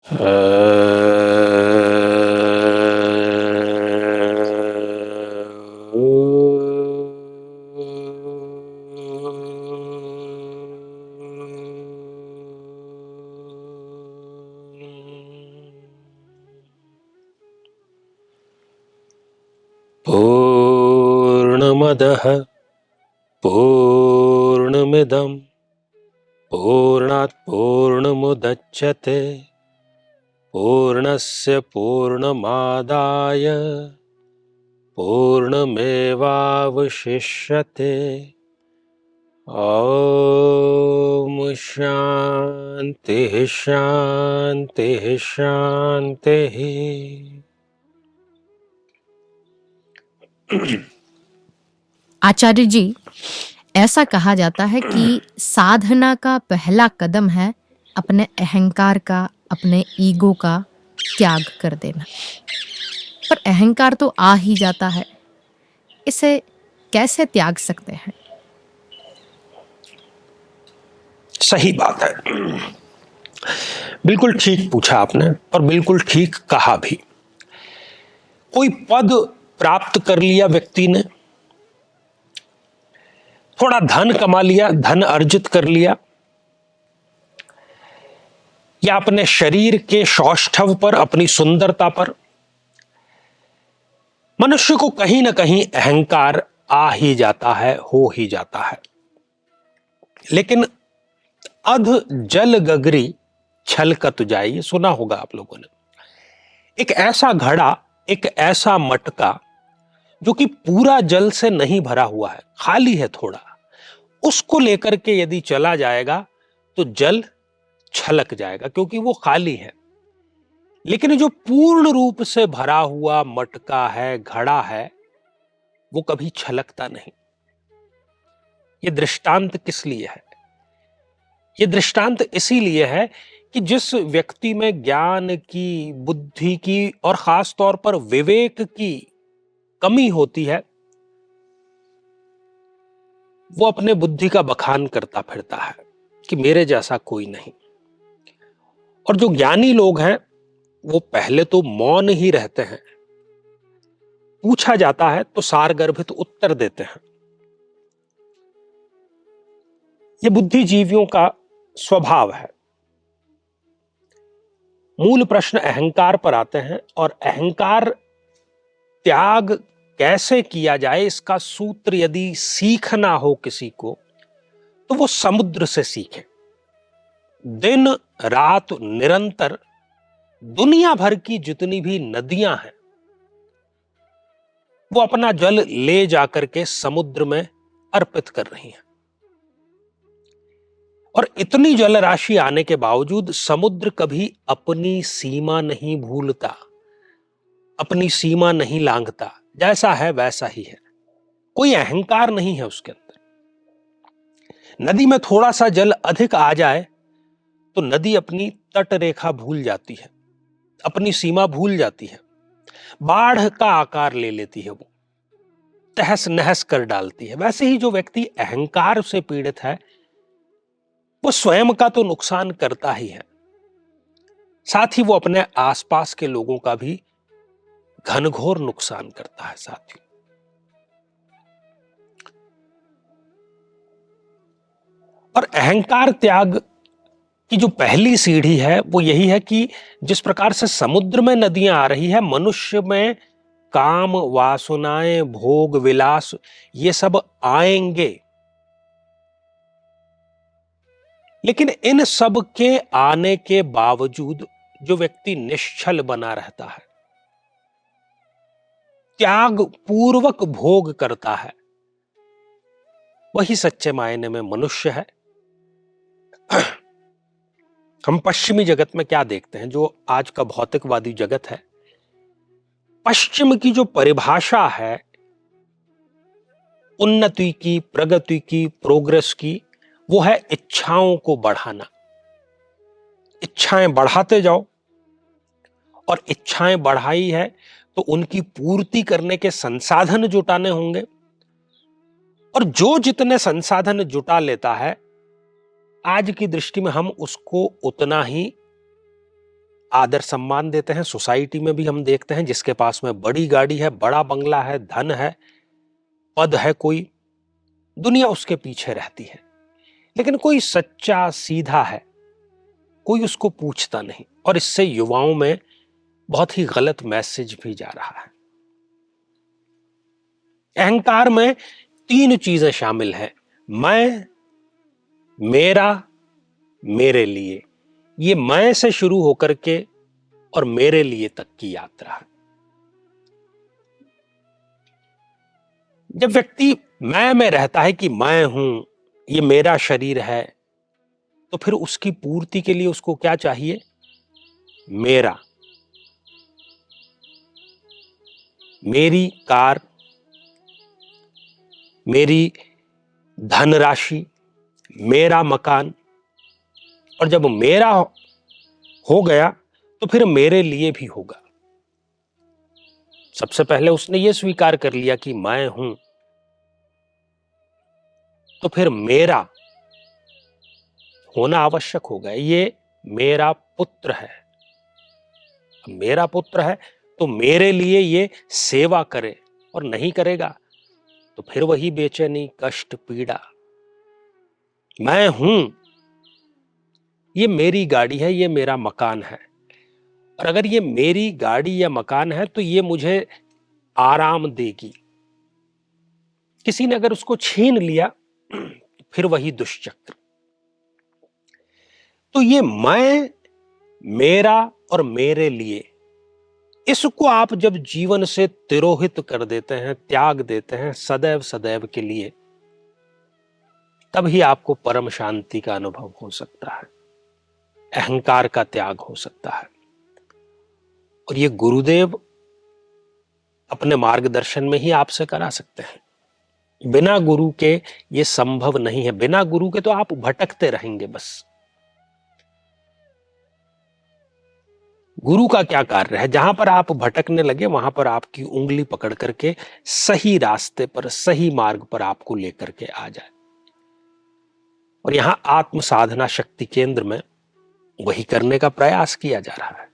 पूर्णमदः पूर्णमिदं पूर्णात् पूर्णमुदच्यते पूर्णस्य पूर्णमादाय पूर्णमेवावशिष्यते। ओम शांति शांति शांति। आचार्य जी, ऐसा कहा जाता है कि साधना का पहला कदम है अपने अहंकार का, अपने ईगो का त्याग कर देना। पर अहंकार तो आ ही जाता है, इसे कैसे त्याग सकते हैं? सही बात है, बिल्कुल ठीक पूछा आपने और बिल्कुल ठीक कहा भी। कोई पद प्राप्त कर लिया व्यक्ति ने, थोड़ा धन कमा लिया, धन अर्जित कर लिया, या अपने शरीर के सौष्ठव पर, अपनी सुंदरता पर मनुष्य को कहीं ना कहीं अहंकार आ ही जाता है, हो ही जाता है। लेकिन अध जल गगरी छलकत जाए, ये सुना होगा आप लोगों ने। एक ऐसा घड़ा, एक ऐसा मटका जो कि पूरा जल से नहीं भरा हुआ है, खाली है थोड़ा, उसको लेकर के यदि चला जाएगा तो जल छलक जाएगा क्योंकि वो खाली है। लेकिन जो पूर्ण रूप से भरा हुआ मटका है, घड़ा है, वो कभी छलकता नहीं। ये दृष्टांत किस लिए है? ये दृष्टांत इसीलिए है कि जिस व्यक्ति में ज्ञान की, बुद्धि की और खास तौर पर विवेक की कमी होती है, वो अपने बुद्धि का बखान करता फिरता है कि मेरे जैसा कोई नहीं। और जो ज्ञानी लोग हैं वो पहले तो मौन ही रहते हैं, पूछा जाता है तो सारगर्भित उत्तर देते हैं। ये बुद्धिजीवियों का स्वभाव है। मूल प्रश्न अहंकार पर आते हैं और अहंकार त्याग कैसे किया जाए, इसका सूत्र यदि सीखना हो किसी को तो वो समुद्र से सीखे। दिन रात निरंतर दुनिया भर की जितनी भी नदियां हैं वो अपना जल ले जाकर के समुद्र में अर्पित कर रही हैं। और इतनी जल राशि आने के बावजूद समुद्र कभी अपनी सीमा नहीं भूलता, अपनी सीमा नहीं लांघता, जैसा है वैसा ही है, कोई अहंकार नहीं है उसके अंदर। नदी में थोड़ा सा जल अधिक आ जाए तो नदी अपनी तट रेखा भूल जाती है, अपनी सीमा भूल जाती है, बाढ़ का आकार ले लेती है, वो तहस नहस कर डालती है। वैसे ही जो व्यक्ति अहंकार से पीड़ित है वो स्वयं का तो नुकसान करता ही है, साथ ही वो अपने आसपास के लोगों का भी घनघोर नुकसान करता है साथियों। और अहंकार त्याग की जो पहली सीढ़ी है वो यही है कि जिस प्रकार से समुद्र में नदियां आ रही है, मनुष्य में काम, वासनाएं, भोग विलास ये सब आएंगे, लेकिन इन सब के आने के बावजूद जो व्यक्ति निश्चल बना रहता है, त्याग पूर्वक भोग करता है, वही सच्चे मायने में मनुष्य है। हम पश्चिमी जगत में क्या देखते हैं, जो आज का भौतिकवादी जगत है, पश्चिम की जो परिभाषा है उन्नति की, प्रगति की, प्रोग्रेस की, वो है इच्छाओं को बढ़ाना। इच्छाएं बढ़ाते जाओ, और इच्छाएं बढ़ाई है तो उनकी पूर्ति करने के संसाधन जुटाने होंगे, और जो जितने संसाधन जुटा लेता है आज की दृष्टि में हम उसको उतना ही आदर सम्मान देते हैं। सोसाइटी में भी हम देखते हैं जिसके पास में बड़ी गाड़ी है, बड़ा बंगला है, धन है, पद है, कोई दुनिया उसके पीछे रहती है। लेकिन कोई सच्चा सीधा है, कोई उसको पूछता नहीं। और इससे युवाओं में बहुत ही गलत मैसेज भी जा रहा है। अहंकार में 3 चीजें शामिल हैं, मैं, मेरा, मेरे लिए। ये मैं से शुरू होकर के और मेरे लिए तक की यात्रा है। जब व्यक्ति मैं में रहता है कि मैं हूं, ये मेरा शरीर है, तो फिर उसकी पूर्ति के लिए उसको क्या चाहिए? मेरा, मेरी कार, मेरी धनराशि, मेरा मकान। और जब मेरा हो गया तो फिर मेरे लिए भी होगा। सबसे पहले उसने ये स्वीकार कर लिया कि मैं हूं, तो फिर मेरा होना आवश्यक होगा। ये मेरा पुत्र है, मेरा पुत्र है तो मेरे लिए ये सेवा करे, और नहीं करेगा तो फिर वही बेचैनी, कष्ट, पीड़ा। मैं हूं, ये मेरी गाड़ी है, ये मेरा मकान है। और अगर ये मेरी गाड़ी या मकान है तो ये मुझे आराम देगी। किसी ने अगर उसको छीन लिया फिर वही दुष्चक्र। तो ये मैं, मेरा और मेरे लिए, इसको आप जब जीवन से तिरोहित कर देते हैं, त्याग देते हैं सदैव सदैव के लिए, तभी आपको परम शांति का अनुभव हो सकता है, अहंकार का त्याग हो सकता है। और ये गुरुदेव अपने मार्गदर्शन में ही आपसे करा सकते हैं। बिना गुरु के ये संभव नहीं है। बिना गुरु के तो आप भटकते रहेंगे बस। गुरु का क्या कार्य है? जहां पर आप भटकने लगे वहां पर आपकी उंगली पकड़ करके सही रास्ते पर, सही मार्ग पर आपको लेकर के आ जाए। और यहां आत्म साधना शक्ति केंद्र में वही करने का प्रयास किया जा रहा है।